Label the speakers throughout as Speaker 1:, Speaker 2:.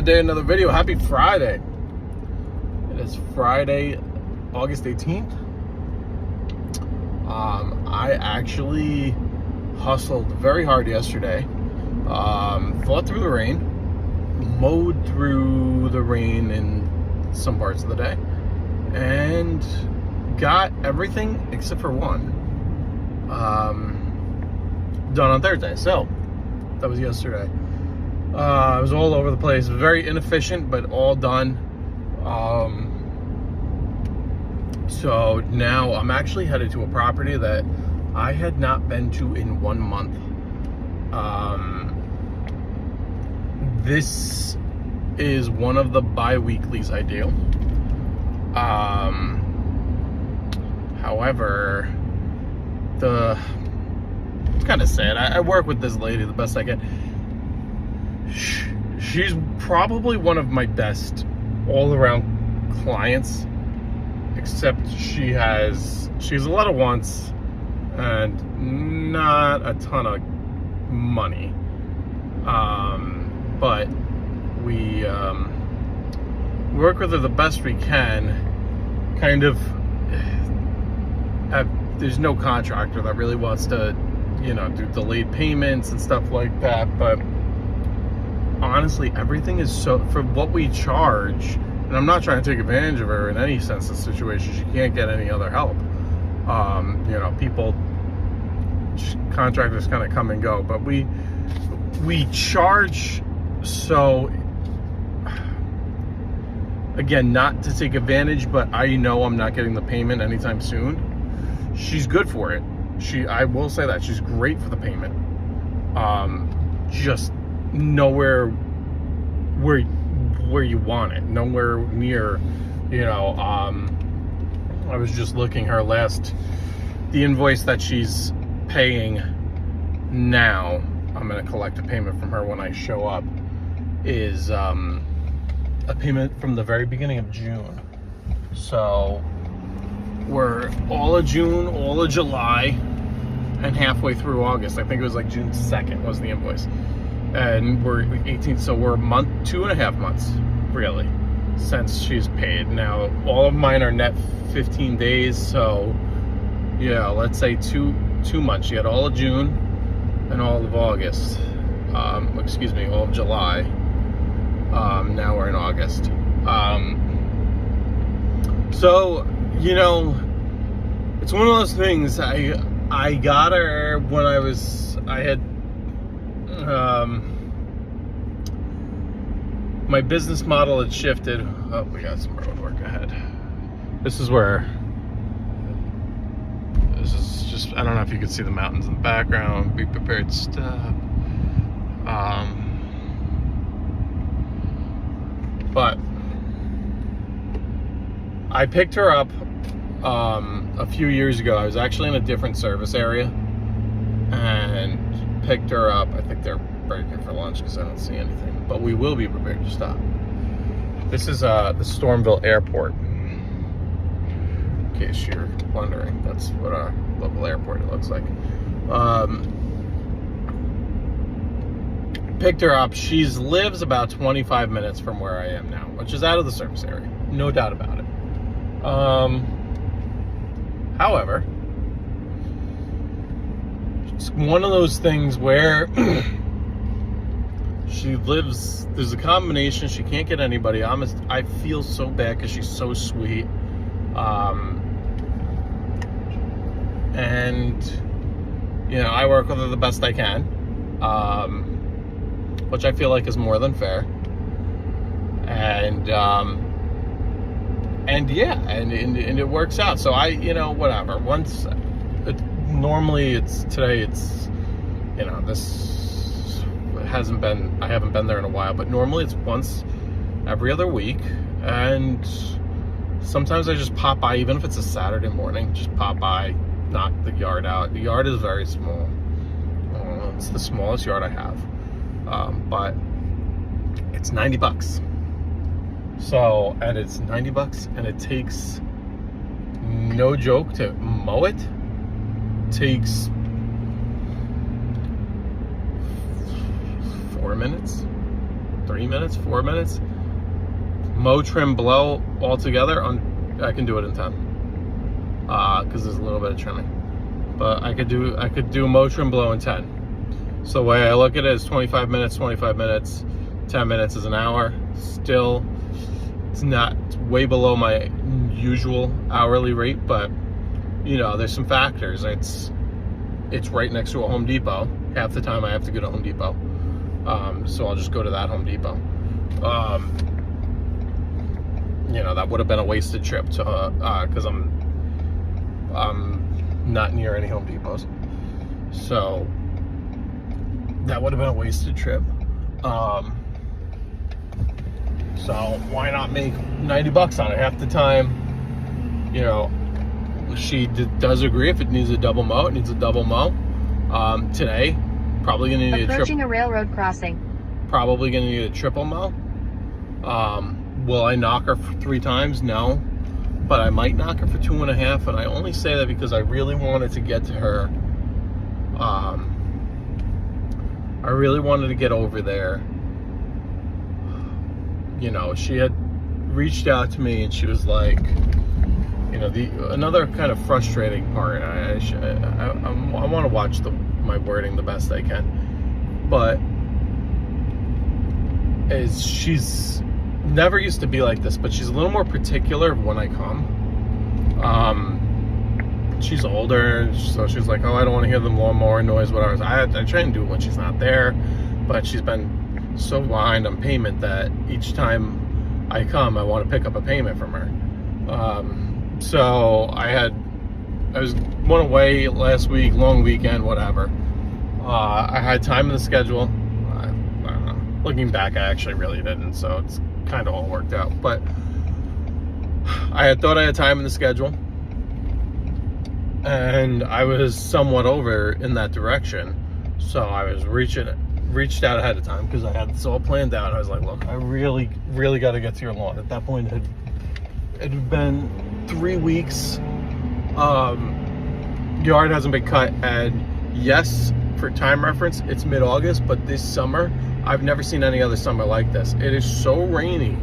Speaker 1: another day, another video. Happy Friday. It is Friday, August 18th. I actually hustled very hard yesterday. Fought through the rain, mowed through the rain in some parts of the day, and got everything except for one done on Thursday. So that was yesterday. It was all over the place, very inefficient, but all done. So now I'm actually headed to a property that I had not been to in 1 month. This is one of the bi-weeklies I do. However, it's kind of sad. I work with this lady the best I can. She's probably one of my best all-around clients, except she has a lot of wants and not a ton of money. But we work with her the best we can. Kind of, there's no contractor that really wants to, do delayed payments and stuff like that. But honestly, everything is so, for what we charge, and I'm not trying to take advantage of her in any sense of the situation. She can't get any other help. Contractors kind of come and go, but we charge. So again, not to take advantage, but I know I'm not getting the payment anytime soon. She's good for it. I will say that she's great for the payment. Just nowhere where you want it, nowhere near. I was just looking, the invoice that she's paying now, I'm gonna collect a payment from her when I show up, is a payment from the very beginning of June. So we're all of June, all of July, and halfway through August. I think it was like June 2nd was the invoice. And we're 18th, so we're a month, 2.5 months, really, since she's paid. Now, all of mine are net 15 days, so yeah, let's say two months. She had all of June and all of August. All of July. Now we're in August. So, it's one of those things. I got her when my business model had shifted. Oh, we got some road work ahead. This is just, I don't know if you can see the mountains in the background. Be prepared to stop. But I picked her up a few years ago. I was actually in a different service area and picked her up. I think they're breaking for lunch because I don't see anything, but we will be prepared to stop. This is the Stormville Airport, in case you're wondering. That's what our local airport looks like. Picked her up. She lives about 25 minutes from where I am now, which is out of the service area, no doubt about it. However, it's one of those things where she lives, there's a combination, she can't get anybody. I feel so bad because she's so sweet. And I work with her the best I can, which I feel like is more than fair. And it works out. So whatever. I haven't been there in a while, but normally it's once every other week. And sometimes I just pop by, even if it's a Saturday morning, just pop by, knock the yard out. The yard is very small. It's the smallest yard I have. But it's $90. So, and it's $90, and it takes, no joke, to mow it takes 4 minutes. 3 minutes, 4 minutes. Mow, trim, blow all together, I can do it in 10. Because there's a little bit of trimming. But I could do mow, trim, blow in 10. So the way I look at it is 25 minutes, 10 minutes is an hour. Still, it's way below my usual hourly rate, but you know, there's some factors. It's right next to a Home Depot. Half the time I have to go to Home Depot. So I'll just go to that Home Depot. You know, that would have been a wasted trip to because I'm not near any Home Depots. So that would have been a wasted trip. So why not make $90 on it? Half the time, you know, she does agree if it needs a double mow, it needs a double mow. Today, probably gonna need
Speaker 2: approaching a railroad crossing.
Speaker 1: Probably gonna need a triple mow. Will I knock her for 3 times? No, but I might knock her for 2.5. And I only say that because I really wanted to get to her. I really wanted to get over there. You know, she had reached out to me and she was like, you know, another kind of frustrating part. I want to watch my wording the best I can, but she's never used to be like this, but she's a little more particular when I come. She's older, so she's like, oh, I don't want to hear the lawnmower noise, whatever. I try and do it when she's not there, but she's been so behind on payment that each time I come, I want to pick up a payment from her. So I went away last week, long weekend, whatever. I had time in the schedule. I don't know. Looking back, I actually really didn't, so it's kind of all worked out. But I thought I had time in the schedule, and I was somewhat over in that direction. So I was reached out ahead of time because I had this all planned out. I was like, look, I really got to get to your lawn. At that point, it had been 3 weeks. Yard hasn't been cut, and yes, for time reference, it's mid-August, but this summer, I've never seen any other summer like this. It is so rainy.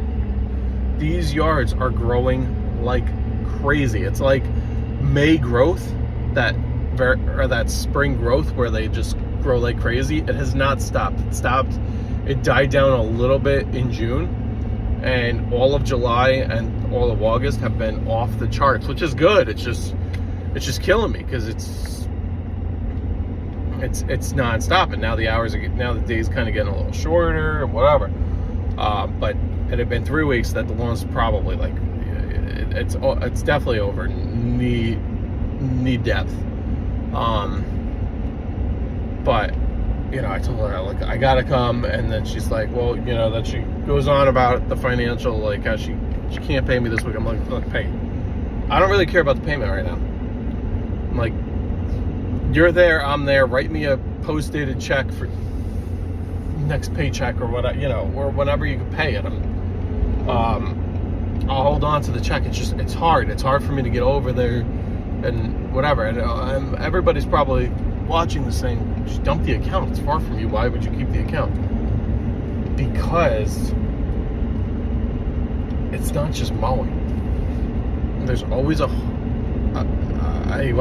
Speaker 1: These yards are growing like crazy. It's like May growth, that spring growth where they just grow like crazy. It has not stopped. It died down a little bit in June, and all of July and all of August have been off the charts, which is good. It's just killing me because it's non-stop, and now the days kind of getting a little shorter and whatever. But it had been 3 weeks that the lawn's probably like it's definitely over knee depth. But you know, I told her, like, I gotta come, and then she's like, well, you know, then she goes on about the financial, like how she can't pay me this week. I'm like, look, pay. I don't really care about the payment right now. I'm like, you're there, I'm there. Write me a post-dated check for next paycheck or what, you know, or whenever you can pay it. I'll hold on to the check. It's hard. It's hard for me to get over there and whatever. And everybody's probably watching this saying, just dump the account. It's far from you. Why would you keep the account? Because it's not just mowing. There's always I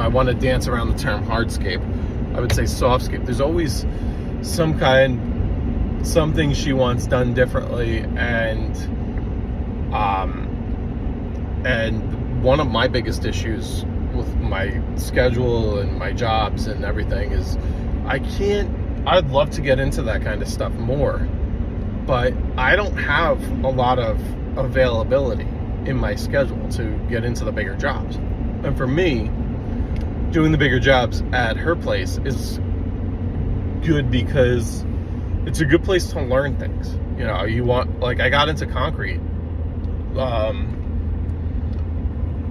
Speaker 1: want to dance around the term hardscape. I would say softscape. There's always something she wants done differently, and one of my biggest issues with my schedule and my jobs and everything is I'd love to get into that kind of stuff more, but I don't have a lot of availability in my schedule to get into the bigger jobs. And for me, doing the bigger jobs at her place is good because it's a good place to learn things. You know, I got into concrete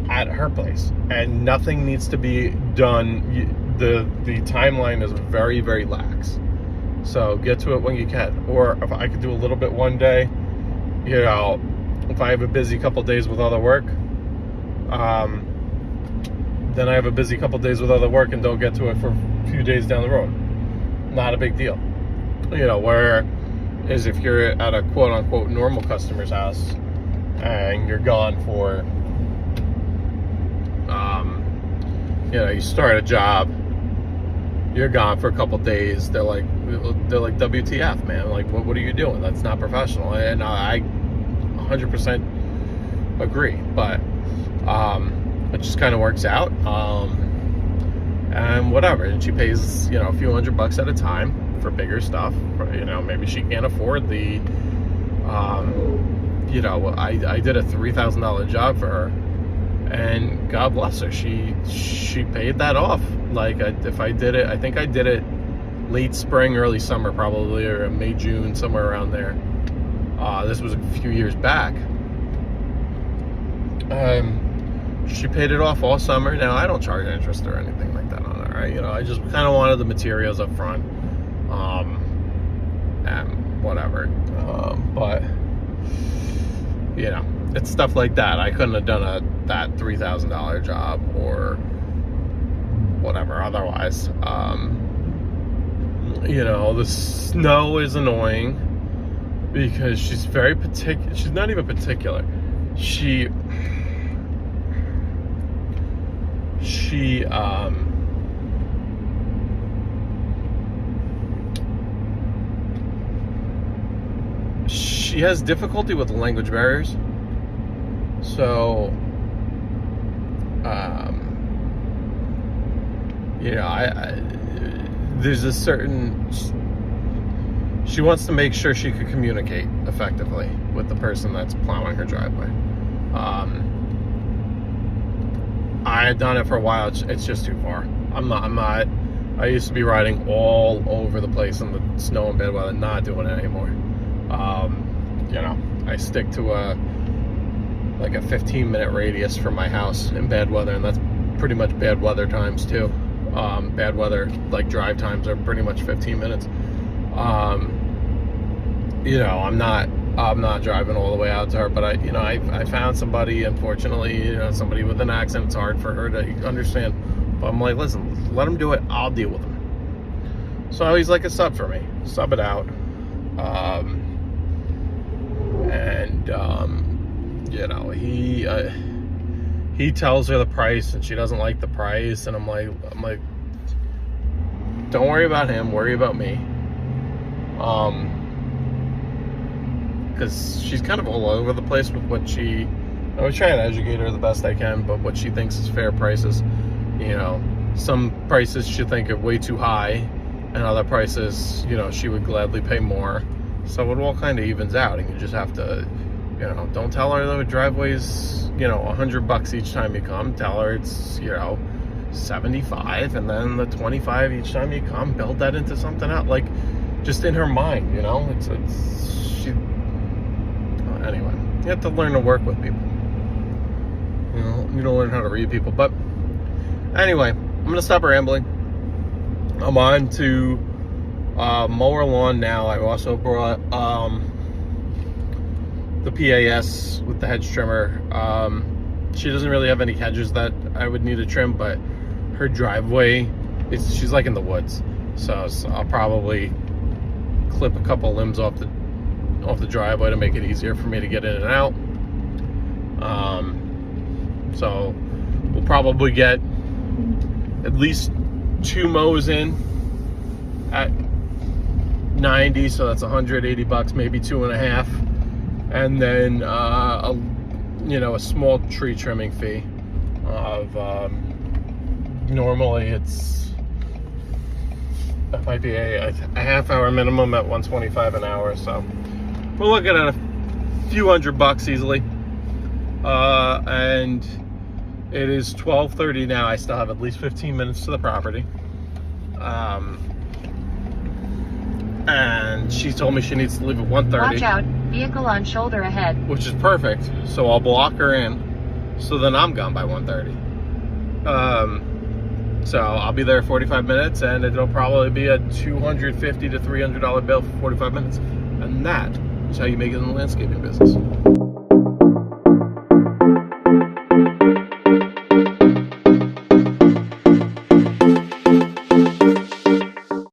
Speaker 1: at her place, and nothing needs to be done. The timeline is very, very lax. So get to it when you can. Or if I could do a little bit one day, you know, if I have a busy couple days with other work, then I have a busy couple days with other work and don't get to it for a few days down the road. Not a big deal. You know, where is if you're at a quote-unquote normal customer's house and you're gone for, you start a job, you're gone for a couple days, they're like, WTF, man, like, what are you doing? That's not professional. And I 100% agree, but it just kind of works out, and whatever. And she pays, a few $100 at a time for bigger stuff. Maybe she can't afford the, I did a $3,000 job for her, and God bless her, she paid that off. Like, if I did it, I think I did it late spring, early summer, probably, or May, June, somewhere around there. This was a few years back. She paid it off all summer. Now, I don't charge interest or anything like that on it, right? I just kind of wanted the materials up front, and whatever. But it's stuff like that. I couldn't have done that $3,000 job or whatever otherwise. The snow is annoying because she's very particular. She's not even particular. She has difficulty with language barriers. So, there's a certain, she wants to make sure she could communicate effectively with the person that's plowing her driveway. I had done it for a while. It's just too far. I'm not. I used to be riding all over the place in the snow and bad weather. Not doing it anymore. I stick to a 15-minute radius from my house in bad weather, and that's pretty much bad weather times too. Bad weather, like, drive times are pretty much 15 minutes. I'm not driving all the way out to her, but I found somebody, unfortunately, somebody with an accent. It's hard for her to understand, but I'm like, listen, let him do it, I'll deal with him. So he's like a sub for me, sub it out. He tells her the price, and she doesn't like the price, and I'm like, don't worry about him, worry about me. Because she's kind of all over the place with what I was trying to educate her the best I can, but what she thinks is fair prices. Some prices she think are way too high, and other prices, she would gladly pay more. So it all kind of evens out, and you just have to, don't tell her the driveway's, $100 each time you come. Tell her it's, $75, and then the $25 each time you come. Build that into something else, like, just in her mind, anyway, you have to learn to work with people. You don't learn how to read people. But anyway, I'm gonna stop rambling. I'm on to mower lawn now. I also brought the PAS with the hedge trimmer. She doesn't really have any hedges that I would need to trim, but her driveway, she's like in the woods, so I'll probably clip a couple limbs off the driveway to make it easier for me to get in and out. So we'll probably get at least 2 mows in at 90, so that's $180, maybe 2.5, and then a small tree trimming fee of normally it might be a half-hour minimum at $125 an hour, so we're looking at a few $100 easily. And it is 12:30 now. I still have at least 15 minutes to the property. And she told me she needs to leave at 1:30.
Speaker 2: Watch out, vehicle on shoulder ahead.
Speaker 1: Which is perfect. So I'll block her in, so then I'm gone by 1:30. So I'll be there 45 minutes, and it'll probably be a $250 to $300 bill for 45 minutes. And that is how you make it in the landscaping business.